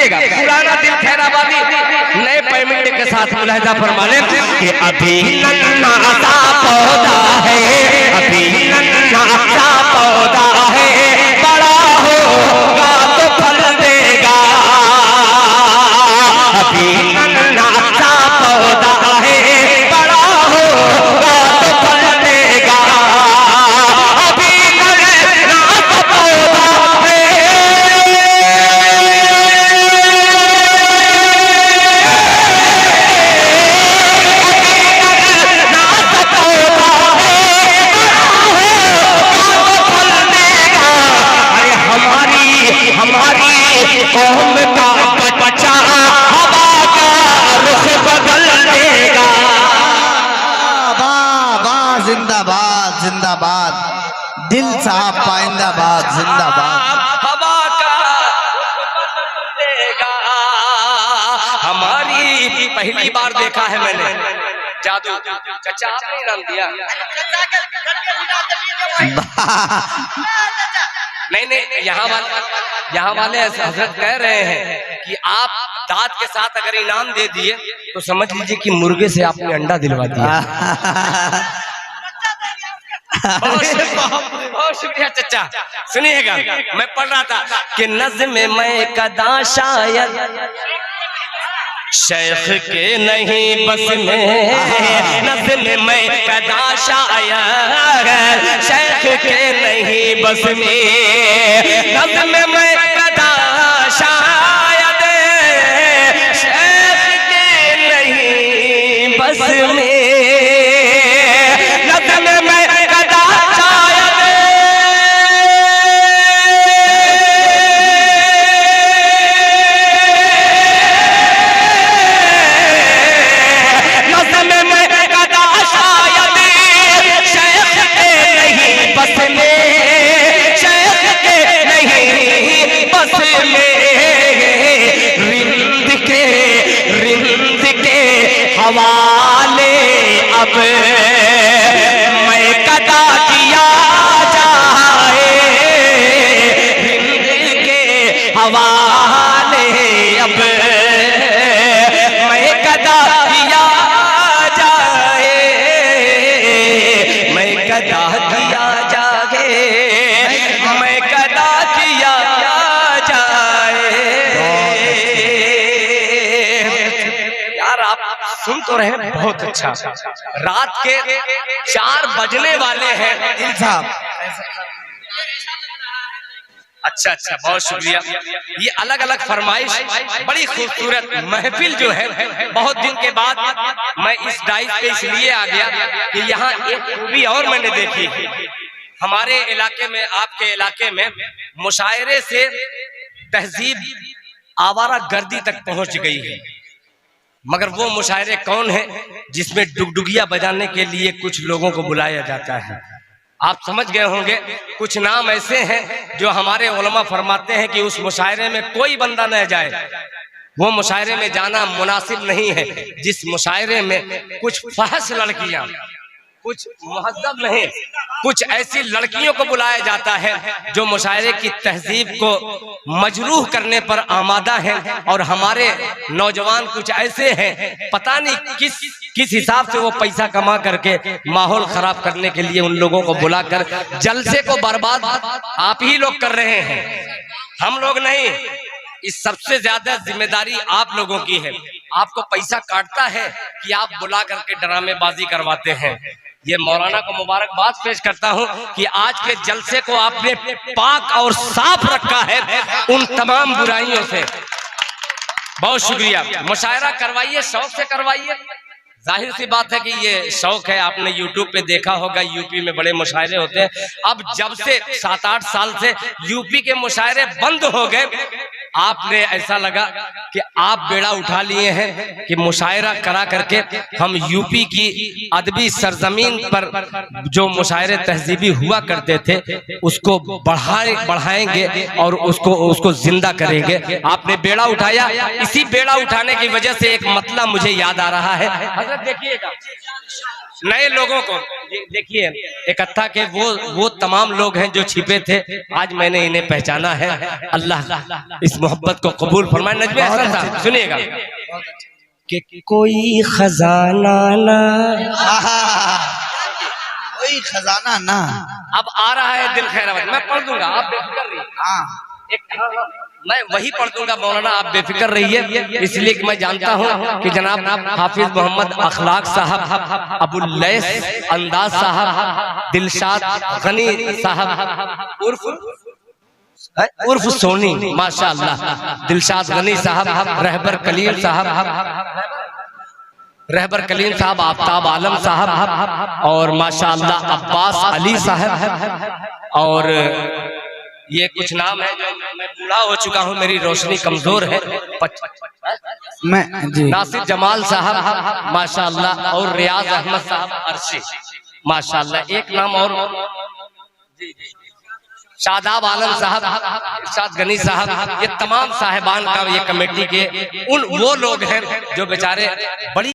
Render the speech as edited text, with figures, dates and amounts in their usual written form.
देखिएगा पुराना दिल खैराबादी नए पेमेंट के साथ मुलाहिजा फरमा लें कि अभी नन्हा सा पौधा है, अभी नन्हा सा पौधा है, बड़ा होगा तो फल देगा। अभी नन्हा सा पौधा है, बड़ा होगा तो फल देगा। अभी नन्हा सा पौधा है, कौम का बच्चा हवा का रुख बदल देगा। वाह वाह, जिंदाबाद जिंदाबाद, दिल साहब पाइंदाबाद जिंदाबाद। हवा का रुख बदल देगा। हमारी पहली बार देखा है मैंने जादू। चाचा आपने इनाम दिया? नहीं, यहाँ वाले हजरत कह रहे हैं कि आप दांत के साथ अगर इनाम दे दिए तो समझ लीजिए कि मुर्गे से आपने अंडा दिलवा दिया। बहुत शुक्रिया चचा। सुनिएगा, मैं पढ़ रहा था कि नज़्म मैं कदा शायद शेख के नहीं बस में, नज़्म मैं कदा शायद शेख के नहीं बस में, नज़्म मैं कदा शायद शेख के नहीं बस में, नज़्म मैं कदा शायद हवाले अब मैं कदा किया जाए, हिंद के हवाले अब मैं कदा किया जाए, मैं कदा किया जाए, मैं कदा किया जाए। यार आप सुन तो रहे हैं, बहुत अच्छा। रात के 4 बजने वाले हैं दिल साहब। अच्छा, बहुत शुक्रिया। ये अलग अलग फरमाइश, बड़ी खूबसूरत महफिल जो है, बहुत दिन के बाद मैं इस डाइस पे इसलिए आ गया कि यहाँ एक खूबी और मैंने देखी। हमारे इलाके में, आपके इलाके में मुशायरे से तहजीब आवारा गर्दी तक पहुंच गई है, मगर वो मुशायरे कौन है जिसमें डुगडुगिया बजाने के लिए कुछ लोगों को बुलाया जाता है? आप समझ गए होंगे। कुछ नाम ऐसे हैं जो हमारे उलमा फरमाते हैं कि उस मुशायरे में कोई बंदा न जाए, वो मुशायरे में जाना मुनासिब नहीं है। जिस मुशायरे में कुछ फहश लड़कियां, कुछ मुहज्जब नहीं, कुछ ऐसी लड़कियों को बुलाया जाता है जो मुशायरे की तहजीब को मजरूह करने पर आमादा हैं, और हमारे नौजवान कुछ ऐसे हैं, पता नहीं किस हिसाब से वो पैसा कमा करके माहौल खराब करने के लिए उन लोगों को बुलाकर जलसे को बर्बाद आप ही लोग कर रहे हैं, हम लोग नहीं। इस सबसे ज्यादा जिम्मेदारी आप लोगों की है। आपको पैसा काटता है कि आप बुला करके ड्रामेबाजी करवाते हैं। ये मौलाना को मुबारकबाद पेश करता हूं कि आज के जलसे को आपने पाक और साफ रखा है उन तमाम बुराइयों से। बहुत शुक्रिया। मुशायरा करवाइए, शौक से करवाइए। जाहिर सी बात है कि ये शौक है। आपने यूट्यूब पे देखा होगा, यूपी में बड़े मुशायरे होते हैं। अब जब से 7-8 साल से यूपी के मुशायरे बंद हो गए, आपने ऐसा लगा कि आप बेड़ा उठा लिए हैं कि मुशायरा करा करके हम यूपी की अदबी सरजमीन पर जो मुशायरे तहजीबी हुआ करते थे उसको बढ़ाएंगे और उसको जिंदा करेंगे। आपने बेड़ा उठाया। इसी बेड़ा उठाने की वजह से एक मतला मुझे याद आ रहा है। हजरत देखिएगा, नए लोगों को देखिए इकट्ठा के वो तमाम लोग हैं जो छिपे थे, आज मैंने इन्हें पहचाना है। अल्लाह इस मोहब्बत को कबूल फरमाए। नजमे हसन साहब सुनिएगा कि कोई खजाना ना, कोई खजाना ना। अब आ रहा है दिल खैराबाद, मैं पढ़ दूंगा, आप बेफिक्र रहिए। मैं वही पढ़ दूंगा मौलाना, आप बेफिक्र रहिए, इसलिए कि मैं जानता हूँ कि जनाब हाफिज मोहम्मद अखलाक साहब, अबुल लैस अंदाज साहब, दिलशाद गनी साहब उर्फ सोनी, माशाअल्लाह, दिलशाद गनी साहब, रहबर कलीम साहब, आफ्ताब आलम साहब, और माशाअल्लाह अब्बास अली साहब, और ये कुछ नाम है जो मैं बूढ़ा हो चुका हूँ, मेरी रोशनी कमजोर है, मैं जी नासिर जमाल साहब माशाअल्लाह, और रियाज अहमद साहब अर्शी माशाअल्लाह। एक नाम और शादाब आलम साहब, इरशाद गनी साहब, ये तमाम साहिबान का ये कमेटी के वो लोग हैं जो बेचारे बड़ी